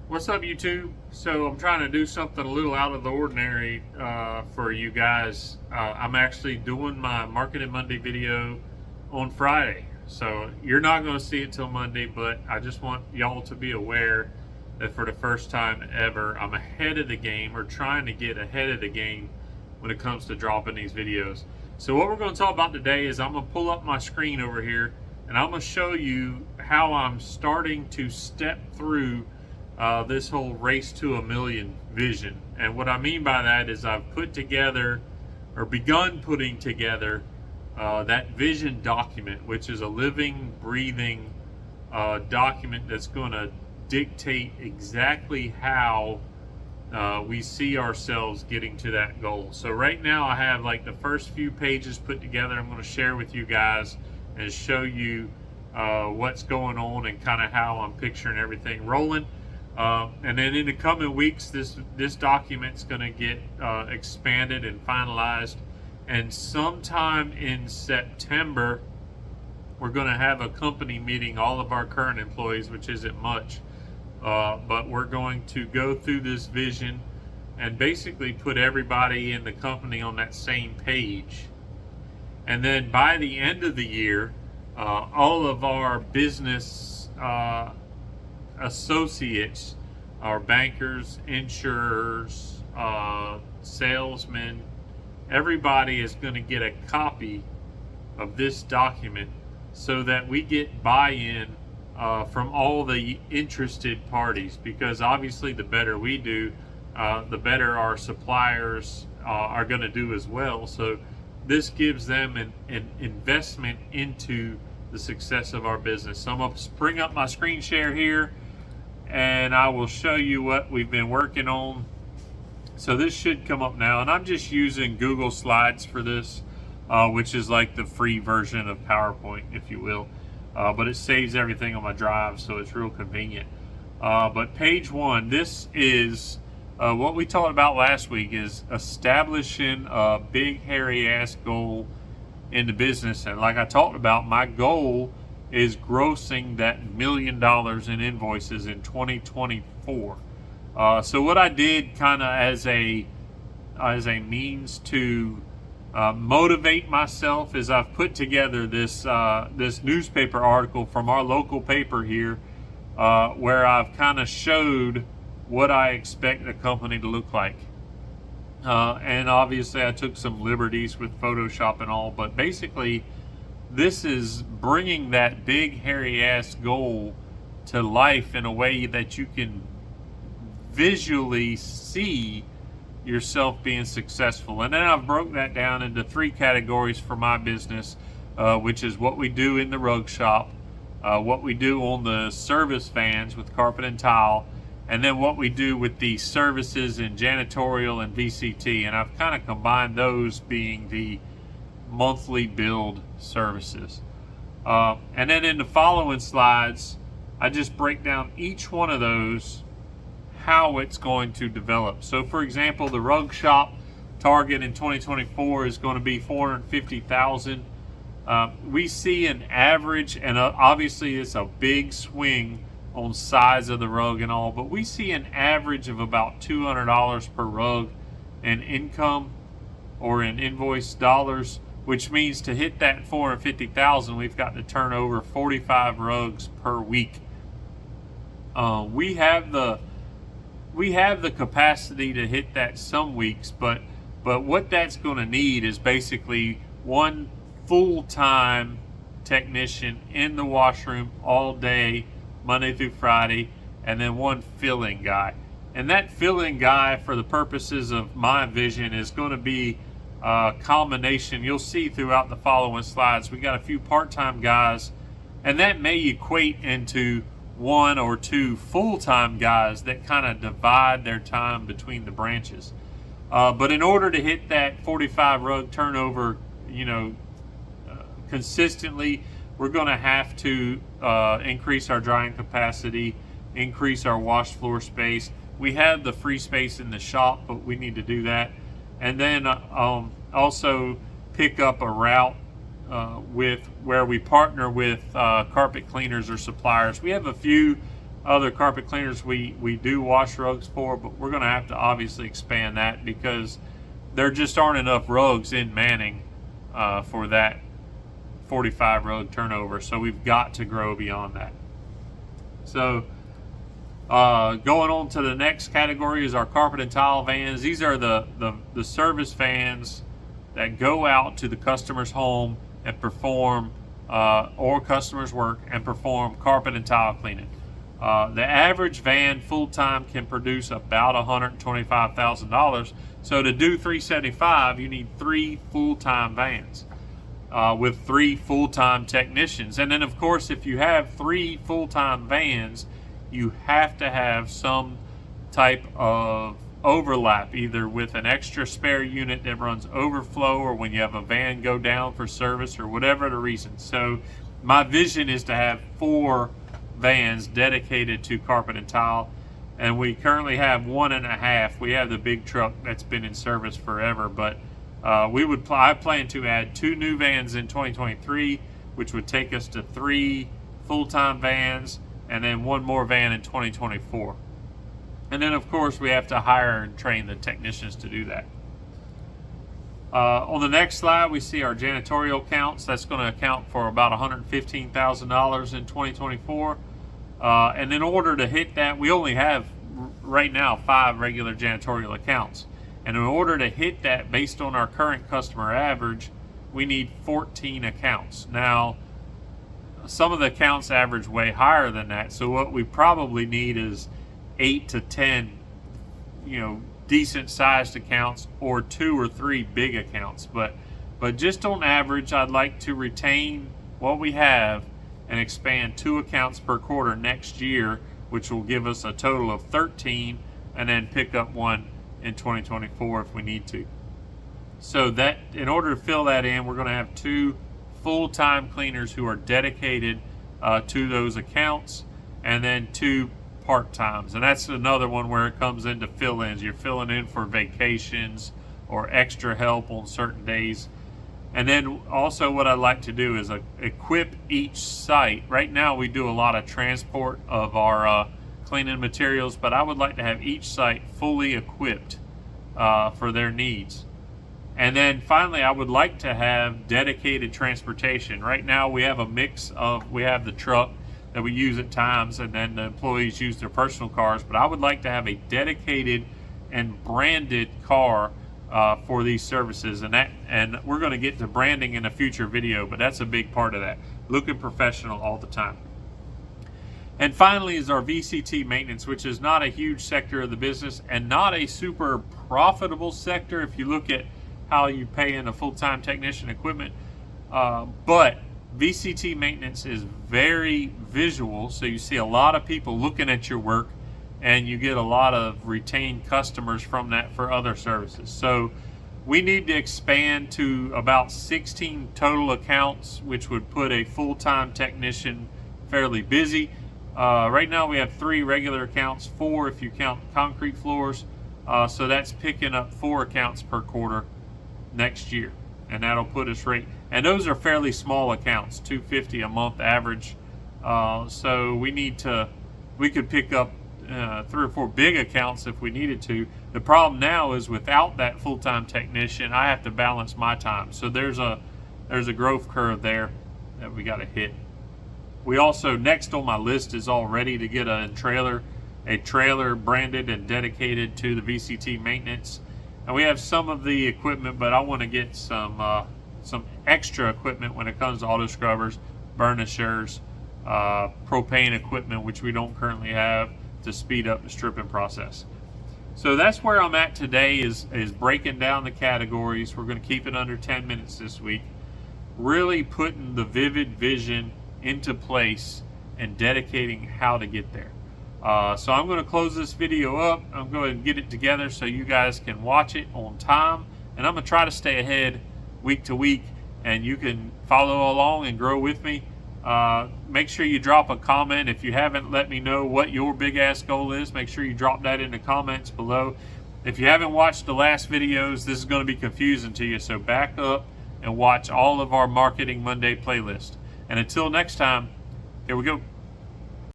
What's up, YouTube? So I'm trying to do something a little out of the ordinary for you guys. I'm actually doing my Marketing Monday video on Friday. So you're not going to see it till Monday, but I just want y'all to be aware that for the first time ever, I'm ahead of the game, or trying to get ahead of the game when it comes to dropping these videos. So what we're going to talk about today is I'm going to pull up my screen over here and I'm going to show you how I'm starting to step through this whole race to a million vision. And what I mean by that is I've put together, or begun putting together, that vision document, which is a living, breathing document that's going to dictate exactly how we see ourselves getting to that goal. So right now I have like the first few pages put together. I'm going to share with you guys and show you what's going on and kind of how I'm picturing everything rolling. And then in the coming weeks, this document's going to get expanded and finalized. And sometime in September, we're going to have a company meeting, all of our current employees, which isn't much. But we're going to go through this vision and basically put everybody in the company on that same page. And then by the end of the year, all of our business associates, our bankers, insurers, salesmen, everybody is going to get a copy of this document so that we get buy-in from all the interested parties, because obviously the better we do, the better our suppliers are going to do as well. So this gives them an investment into the success of our business. So I'm going to bring up my screen share here and I will show you what we've been working on. So this should come up now, and I'm just using Google Slides for this, which is like the free version of PowerPoint, if you will. But it saves everything on my drive, so it's real convenient. But page one, this is what we talked about last week, is establishing a big hairy ass goal in the business. And like I talked about, my goal is grossing that $1 million in invoices in 2024. So what I did kind of as a means to motivate myself is I've put together this newspaper article from our local paper here, where I've kind of showed what I expect the company to look like. And obviously I took some liberties with Photoshop and all, but basically this is bringing that big hairy ass goal to life in a way that you can visually see yourself being successful. And then I've broke that down into 3 categories for my business, which is what we do in the rug shop, what we do on the service vans with carpet and tile, and then what we do with the services in janitorial and VCT. And I've kind of combined those being the monthly billed services. And then in the following slides, I just break down each one of those, how it's going to develop. So for example, the rug shop target in 2024 is going to be 450,000. We see an average, and obviously it's a big swing on size of the rug and all, but we see an average of about $200 per rug in income, or in invoice dollars, which means to hit that 450,000, we've got to turn over 45 rugs per week. We have the capacity to hit that some weeks, but what that's going to need is basically one full-time technician in the washroom all day, Monday through Friday, and then one fill-in guy. And that fill-in guy, for the purposes of my vision, is going to be a combination. You'll see throughout the following slides, we got a few part-time guys, and that may equate into 1 or 2 full-time guys that kind of divide their time between the branches. But in order to hit that 45 rug turnover, consistently, we're going to have to increase our drying capacity, increase our wash floor space. We have the free space in the shop, but we need to do that. And then also pick up a route with where we partner with carpet cleaners or suppliers. We have a few other carpet cleaners we do wash rugs for, but we're going to have to obviously expand that because there just aren't enough rugs in Manning for that 45 rug turnover. So we've got to grow beyond that. So going on to the next category is our carpet and tile vans. These are the service vans that go out to the customer's home and perform or customer's work and perform carpet and tile cleaning. The average van full-time can produce about $125,000. So to do 375, you need 3 full-time vans with 3 full-time technicians. And then of course, if you have 3 full-time vans, you have to have some type of overlap, either with an extra spare unit that runs overflow or when you have a van go down for service or whatever the reason. So my vision is to have 4 vans dedicated to carpet and tile, and we currently have 1.5. We have the big truck that's been in service forever, but I plan to add 2 new vans in 2023, which would take us to 3 full-time vans, and then 1 more van in 2024. And then of course we have to hire and train the technicians to do that. On the next slide, we see our janitorial counts. That's going to account for about $115,000 in 2024. And in order to hit that, we only have right now 5 regular janitorial accounts. And in order to hit that, based on our current customer average, we need 14 accounts. Now, some of the accounts average way higher than that. So what we probably need is 8 to 10, decent sized accounts, or 2 or 3 big accounts. But just on average, I'd like to retain what we have and expand 2 accounts per quarter next year, which will give us a total of 13, and then pick up 1 in 2024 if we need to. So that, in order to fill that in, we're going to have 2 full-time cleaners who are dedicated to those accounts, and then 2 part-times. And that's another one where it comes into fill-ins. You're filling in for vacations or extra help on certain days. And then also what I'd like to do is equip each site. Right now we do a lot of transport of our cleaning materials, but I would like to have each site fully equipped for their needs. And then finally, I would like to have dedicated transportation. Right now we have a mix of, we have the truck that we use at times, and then the employees use their personal cars, but I would like to have a dedicated and branded car for these services, and we're going to get to branding in a future video, but that's a big part of that, looking professional all the time. And finally is our VCT maintenance, which is not a huge sector of the business and not a super profitable sector if you look at how you pay in a full-time technician equipment, but VCT maintenance is very visual, so you see a lot of people looking at your work, and you get a lot of retained customers from that for other services. So we need to expand to about 16 total accounts, which would put a full-time technician fairly busy. Right now we have 3 regular accounts, 4 if you count concrete floors, so that's picking up 4 accounts per quarter next year, and that'll put us right. And those are fairly small accounts, $250 a month average. So we could pick up 3 or 4 big accounts if we needed to. The problem now is without that full-time technician, I have to balance my time. So there's a growth curve there that we got to hit. We also, next on my list is all ready to get a trailer branded and dedicated to the VCT maintenance. And we have some of the equipment, but I want to get some extra equipment when it comes to auto scrubbers, burnishers, propane equipment, which we don't currently have, to speed up the stripping process. So that's where I'm at today, is breaking down the categories. We're going to keep it under 10 minutes this week, really putting the vivid vision into place and dedicating how to get there. So I'm going to close this video up. I'm going to get it together so you guys can watch it on time, and I'm going to try to stay ahead week to week, and you can follow along and grow with me. Make sure you drop a comment. If you haven't let me know what your big ass goal is, make sure you drop that in the comments below. If you haven't watched the last videos, this is going to be confusing to you, so back up and watch all of our Marketing Monday playlist. And until next time, here we go.